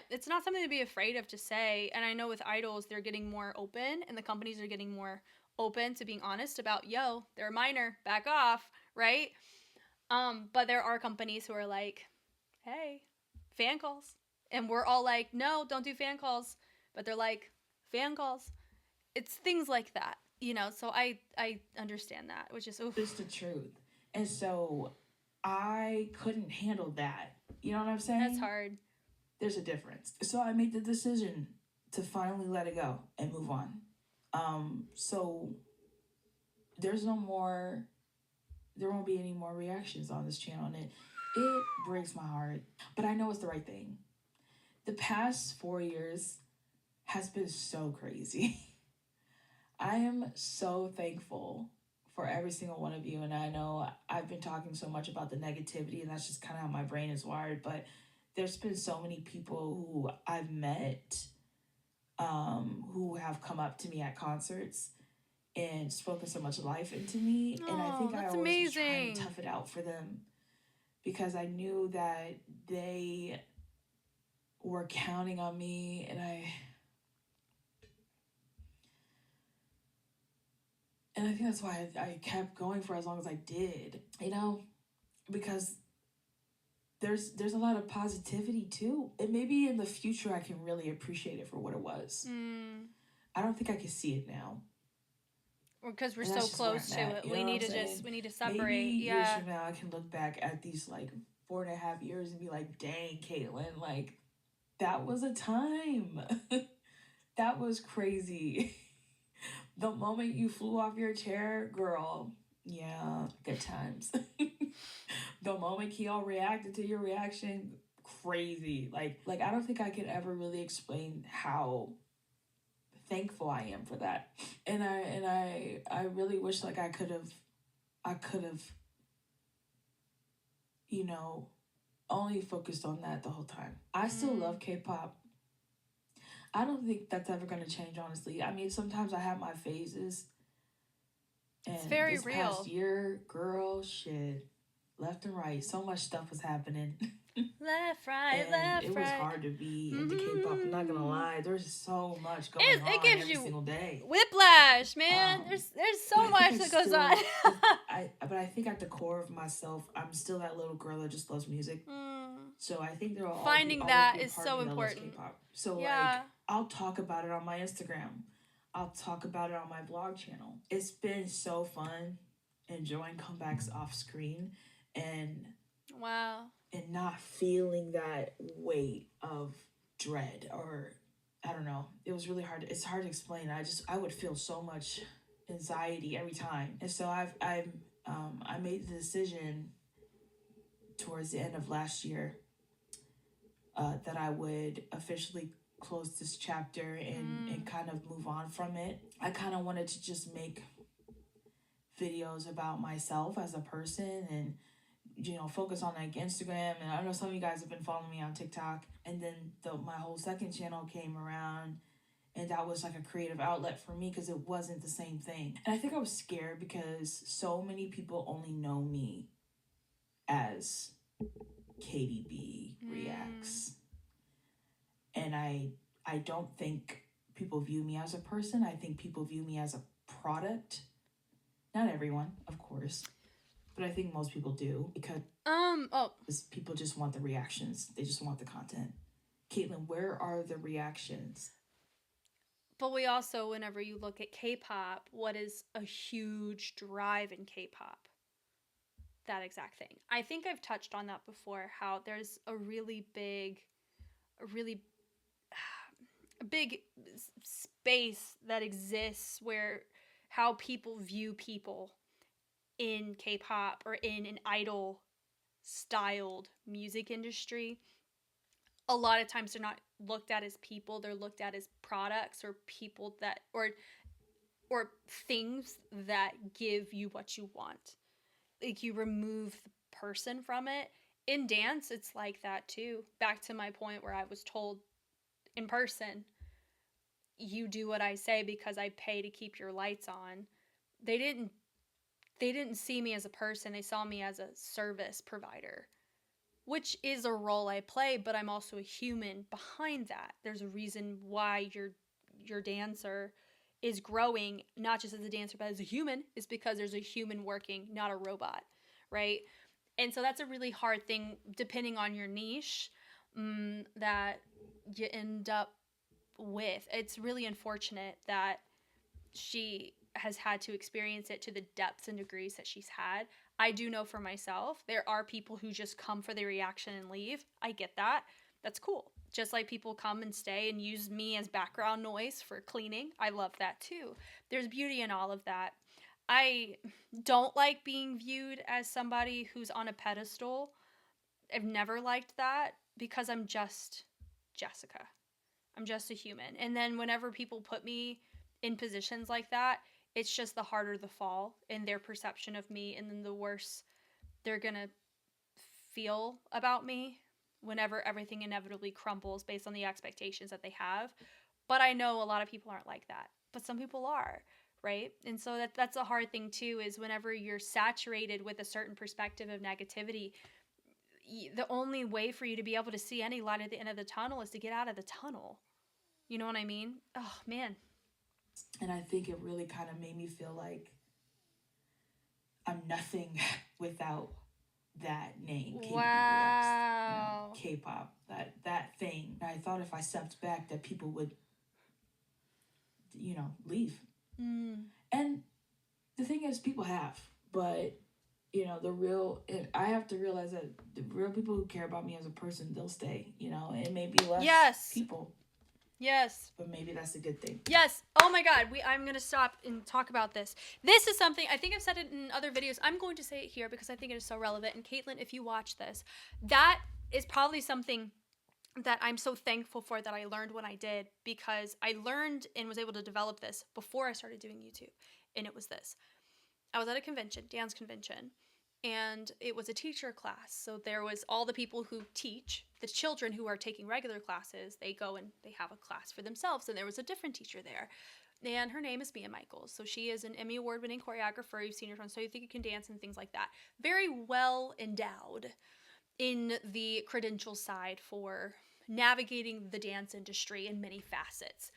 it's not something to be afraid of to say. And I know with idols, they're getting more open, and the companies are getting more open to being honest about, yo, they're a minor, back off, right? But there are companies who are like, hey, fan calls. And we're all like, no, don't do fan calls. But they're like, fan calls. It's things like that, so I understand that, which is, it's oof, the truth. And so I couldn't handle that. You know what I'm that's saying? hard. There's a difference. So I made the decision to finally let it go and move on. So there's no more, there won't be any more reactions on this channel, and it breaks my heart. But I know it's the right thing. The past 4 years has been so crazy. I am so thankful for every single one of you. And I know I've been talking so much about the negativity, and that's just kind of how my brain is wired. But there's been so many people who I've met, who have come up to me at concerts and spoken so much life into me. And I Oh, think I that's always was trying to amazing. tough it out for them, because I knew that they were counting on me. And I think that's why I kept going for as long as I did, because there's a lot of positivity too. And maybe in the future I can really appreciate it for what it was. Mm. I don't think I can see it now. Because we're And so that's just where close I'm to at. it. You know We what need I'm to saying? we need to Maybe separate. years Yeah. from now I can look back at these like 4.5 years and be like, dang, Caitlyn, like that was a time. That was crazy. The moment you flew off your chair, girl, yeah, good times. The moment Kiel reacted to your reaction, crazy. Like I don't think I could ever really explain how thankful I am for that. And I really wish like I could have, you know, only focused on that the whole time. I still Mm. love K-pop. I don't think that's ever going to change, honestly. I mean, sometimes I have my phases. It's And very this past real. year, girl, shit, left and right, so much stuff was happening. Left, right, And it left, was right. hard to be into K-pop. I'm not gonna Mm-hmm. lie, there's so much going It on gives every you single day. whiplash, man. Um, There's but so I think much I that goes on. still, but I think at the core of myself, I'm still that little girl that just loves music. Mm. So I think there will Finding always that be a is part of so me that loves important. K-pop. So like Yeah. I'll talk about it on my Instagram. I'll talk about it on my blog channel. It's been so fun enjoying comebacks off screen and Wow. not feeling that weight of dread, or I don't know. It was really hard. It's hard to explain. I would feel so much. anxiety every time. And so I made the decision towards the end of last year that I would officially close this chapter and kind of move on from it. I kind of wanted to just make videos about myself as a person and focus on like Instagram. And I know some of you guys have been following me on TikTok. And then my whole second channel came around, and that was like a creative outlet for me because it wasn't the same thing. And I think I was scared because so many people only know me as KDB Reacts. And I don't think people view me as a person. I think people view me as a product. Not everyone, of course, but I think most people do because people just want the reactions. They just want the content. Caitlin, where are the reactions? But we also, whenever you look at K-pop, what is a huge drive in K-pop? That exact thing. I think I've touched on that before, how there's a really big space that exists where how people view people in K-pop or in an idol styled music industry. A lot of times they're not looked at as people, they're looked at as products or people that or things that give you what you want. Like, you remove the person from it. In dance, it's like that too. Back to my point where I was told in person, you do what I say because I pay to keep your lights on. They didn't see me as a person. They saw me as a service provider, which is a role I play, but I'm also a human behind that. There's a reason why your dancer is growing, not just as a dancer, but as a human, is because there's a human working, not a robot, right? And so that's a really hard thing, depending on your niche, that you end up with. It's really unfortunate that she has had to experience it to the depths and degrees that she's had. I do know for myself, there are people who just come for the reaction and leave. I get that. That's cool. Just like people come and stay and use me as background noise for cleaning. I love that too. There's beauty in all of that. I don't like being viewed as somebody who's on a pedestal. I've never liked that because I'm just Jessica. I'm just a human. And then whenever people put me in positions like that, it's just the harder the fall in their perception of me, and then the worse they're gonna feel about me whenever everything inevitably crumbles based on the expectations that they have. But I know a lot of people aren't like that, but some people are, right? And so that's a hard thing too, is whenever you're saturated with a certain perspective of negativity, the only way for you to be able to see any light at the end of the tunnel is to get out of the tunnel. You know what I mean? Oh, man. And I think it really kind of made me feel like I'm nothing without that name. Wow. Reacts, K-pop, that thing. And I thought if I stepped back that people would, leave. And the thing is, people have, but I have to realize that the real people who care about me as a person, they'll stay. It may be less people. Yes. But maybe that's a good thing. Yes. Oh my God. I'm going to stop and talk about this. This is something, I think I've said it in other videos. I'm going to say it here because I think it is so relevant. And Caitlin, if you watch this, that is probably something that I'm so thankful for that I learned when I did, because I learned and was able to develop this before I started doing YouTube. And it was this. I was at a convention, dance convention, and it was a teacher class. So there was all the people who teach, the children who are taking regular classes, they go and they have a class for themselves. And there was a different teacher there. And her name is Mia Michaels. So she is an Emmy Award-winning choreographer. You've seen her from So You Think You Can Dance and things like that. Very well endowed in the credential side for navigating the dance industry in many facets.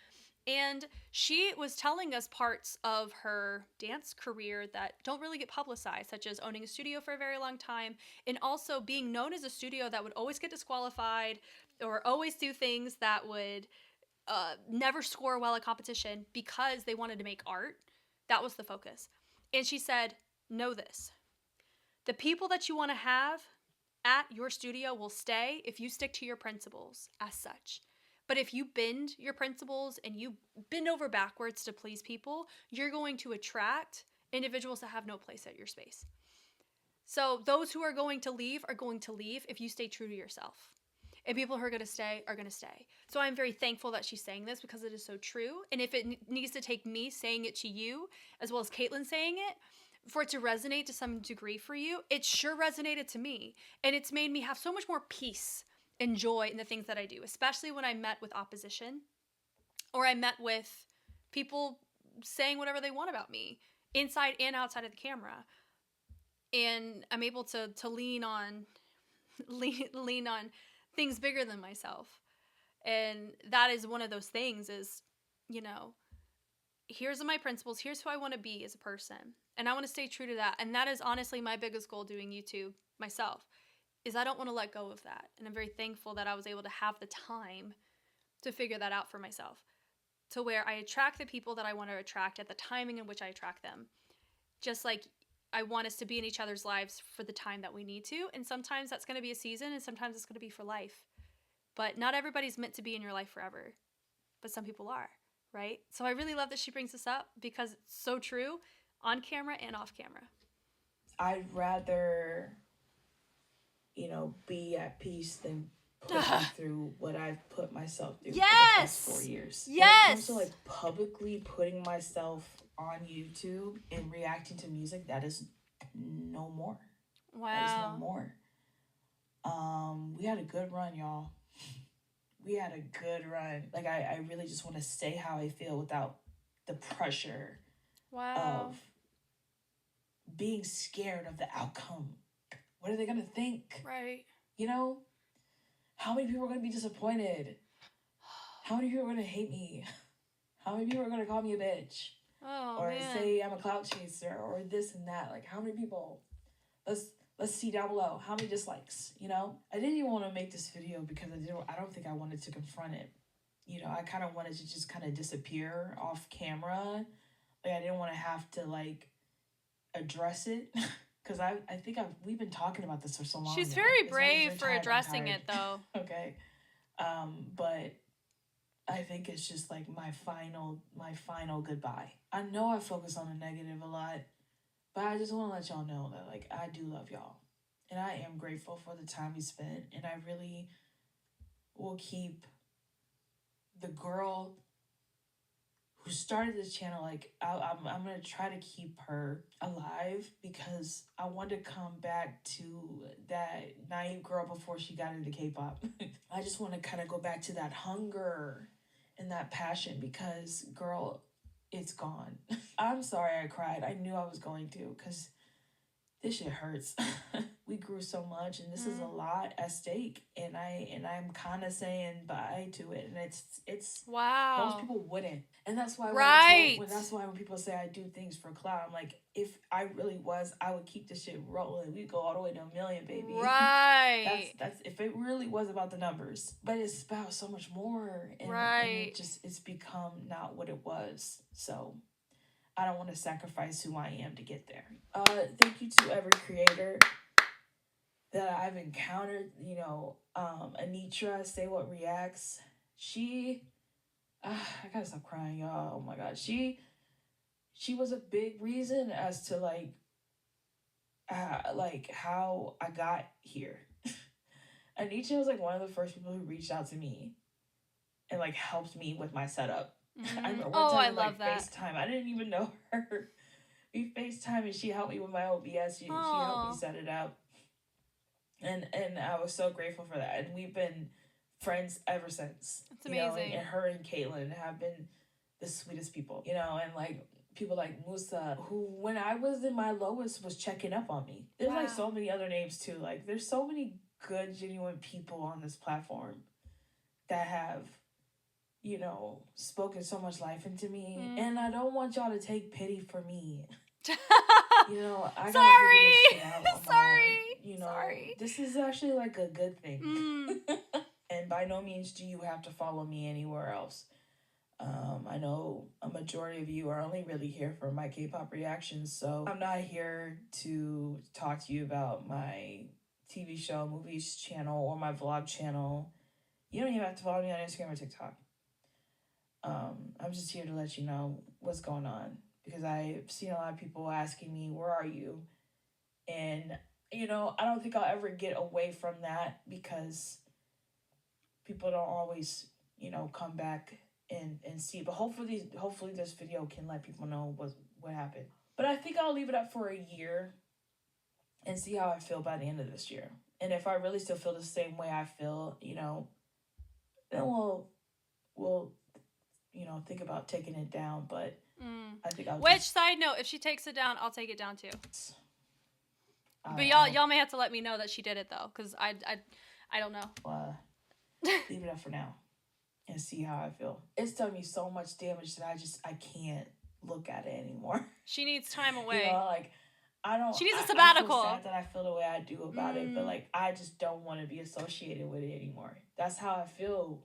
And she was telling us parts of her dance career that don't really get publicized, such as owning a studio for a very long time, and also being known as a studio that would always get disqualified or always do things that would never score well at competition because they wanted to make art. That was the focus. And she said, know this. The people that you want to have at your studio will stay if you stick to your principles as such. But if you bend your principles and you bend over backwards to please people, you're going to attract individuals that have no place at your space. So those who are going to leave if you stay true to yourself. And people who are going to stay are going to stay. So I'm very thankful that she's saying this because it is so true. And if it needs to take me saying it to you, as well as Caitlin saying it, for it to resonate to some degree for you, it sure resonated to me. And it's made me have so much more peace and joy in the things that I do, especially when I met with opposition or I met with people saying whatever they want about me, inside and outside of the camera. And I'm able to lean on things bigger than myself. And that is one of those things is, you know, here's my principles, here's who I want to be as a person. And I want to stay true to that. And that is honestly my biggest goal doing YouTube myself, is I don't want to let go of that. And I'm very thankful that I was able to have the time to figure that out for myself, to where I attract the people that I want to attract at the timing in which I attract them. Just like I want us to be in each other's lives for the time that we need to. And sometimes that's going to be a season and sometimes it's going to be for life. But not everybody's meant to be in your life forever. But some people are, right? So I really love that she brings this up because it's so true on camera and off camera. I'd rather, be at peace than put through what I've put myself through for the past 4 years. Yes. When it comes to like publicly putting myself on YouTube and reacting to music, that is no more. Wow. That is no more. We had a good run, y'all. We had a good run. Like I really just want to say how I feel without the pressure of being scared of the outcome. What are they gonna think? Right. How many people are gonna be disappointed? How many people are gonna hate me? How many people are gonna call me a bitch? Or say I'm a clout chaser or this and that? Like how many people? Let's see down below. How many dislikes? I didn't even want to make this video because I don't think I wanted to confront it. I kind of wanted to just kind of disappear off camera. Like I didn't want to have to like address it. Because I think we've been talking about this for so long. She's very brave for addressing it, though. Okay. But I think it's just like my final goodbye. I know I focus on the negative a lot, but I just want to let y'all know that like I do love y'all. And I am grateful for the time we spent. And I really will keep the girl who started this channel, like I'm gonna try to keep her alive because I want to come back to that naive girl before she got into K-pop. I just want to kind of go back to that hunger and that passion because girl, it's gone. I'm sorry I cried. I knew I was going to because this shit hurts. We grew so much and this is a lot at stake, and I'm kind of saying bye to it, and it's wow. Most people wouldn't, and that's why when people say I do things for clout, I'm like, if I really was, I would keep this shit rolling. We'd go all the way to 1 million, baby. Right. that's if it really was about the numbers, but it's about so much more, and it's become not what it was. So I don't want to sacrifice who I am to get there. Thank you to every creator that I've encountered. Anitra, Say What Reacts. She, I gotta stop crying, y'all. Oh my God. She was a big reason as to like how I got here. Anitra was like one of the first people who reached out to me and like helped me with my setup. I remember one time I love that. FaceTime. I didn't even know her. We FaceTime and she helped me with my OBS. She helped me set it up. And I was so grateful for that. And we've been friends ever since. That's amazing. And her and Caitlin have been the sweetest people. And like people like Musa, who when I was in my lowest was checking up on me. There's like so many other names too. Like there's so many good, genuine people on this platform that have spoken so much life into me. And I don't want y'all to take pity for me. I gotta figure this shit out on my own. This is actually like a good thing. And by no means do you have to follow me anywhere else. I know a majority of you are only really here for my K-pop reactions, so I'm not here to talk to you about my TV show, movies channel, or my vlog channel. You don't even have to follow me on Instagram or TikTok. I'm just here to let you know what's going on because I've seen a lot of people asking me, "Where are you?" And I don't think I'll ever get away from that because people don't always, come back and see. But hopefully this video can let people know what happened. But I think I'll leave it up for a year and see how I feel by the end of this year. And if I really still feel the same way I feel, then we'll think about taking it down. But I think I'll Which, side note, if she takes it down, I'll take it down too. But y'all may have to let me know that she did it though, because I don't know. Leave it up for now and see how I feel. It's done me so much damage that I can't look at it anymore. She needs time away. I don't. She needs a sabbatical. I feel sad that I feel the way I do about it, but I just don't want to be associated with it anymore. That's how I feel,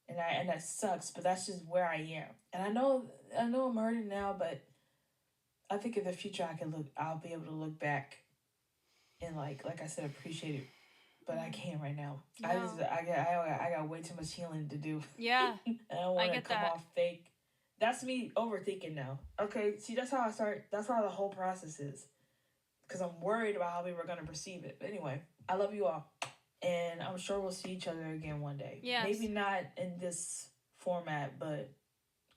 and that sucks. But that's just where I am. And I know I'm hurting now, but I think in the future I'll be able to look back and like I said, appreciate it. But I can't right now. No. I got way too much healing to do. Yeah. I don't want to come off fake. That's me overthinking now. Okay, see, that's how I start. That's how the whole process is. Because I'm worried about how people are going to perceive it. But anyway, I love you all. And I'm sure we'll see each other again one day. Yes. Maybe not in this format, but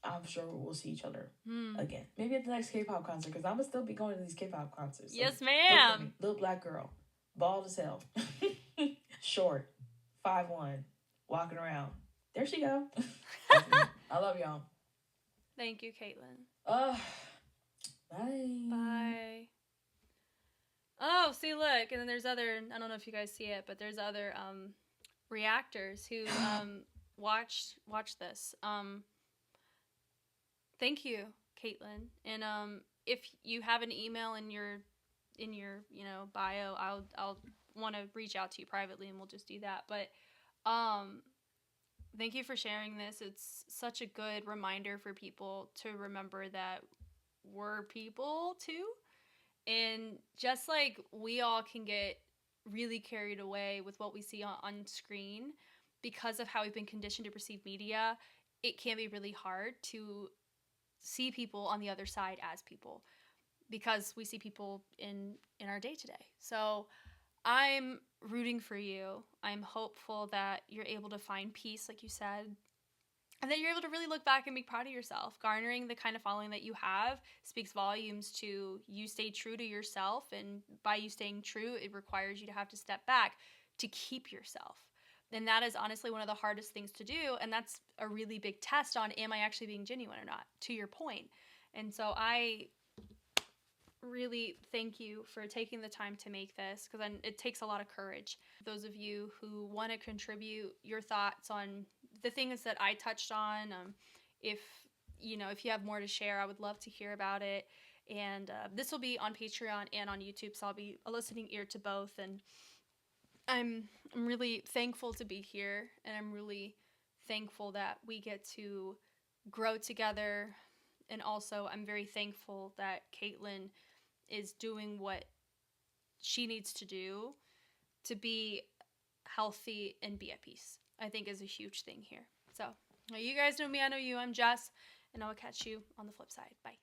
I'm sure we'll see each other again. Maybe at the next K-pop concert, because I'm going to still be going to these K-pop concerts. So yes, ma'am. Little black girl. Bald as hell. Short. 5'1". Walking around. There she go. I love y'all. Thank you, Caitlin. Bye. Bye. Oh, see, look, and then there's other, I don't know if you guys see it, but there's other reactors who watched this. Thank you, Caitlin. And if you have an email in your bio, I'll want to reach out to you privately and we'll just do that. But thank you for sharing this. It's such a good reminder for people to remember that we're people too. And just like we all can get really carried away with what we see on screen because of how we've been conditioned to perceive media, it can be really hard to see people on the other side as people because we see people in our day-to-day. So I'm rooting for you. I'm hopeful that you're able to find peace, like you said, and that you're able to really look back and be proud of yourself. Garnering the kind of following that you have speaks volumes to you stay true to yourself, and by you staying true, it requires you to have to step back to keep yourself. And that is honestly one of the hardest things to do, and that's a really big test on, am I actually being genuine or not, to your point. And so I really thank you for taking the time to make this, because it takes a lot of courage. Those of you who want to contribute your thoughts on the things that I touched on, if you have more to share, I would love to hear about it. And this will be on Patreon and on YouTube, so I'll be a listening ear to both. And I'm really thankful to be here, and I'm really thankful that we get to grow together. And also, I'm very thankful that Caitlin is doing what she needs to do to be healthy and be at peace. I think is a huge thing here. So, you guys know me, I know you. I'm Jess, and I will catch you on the flip side. Bye.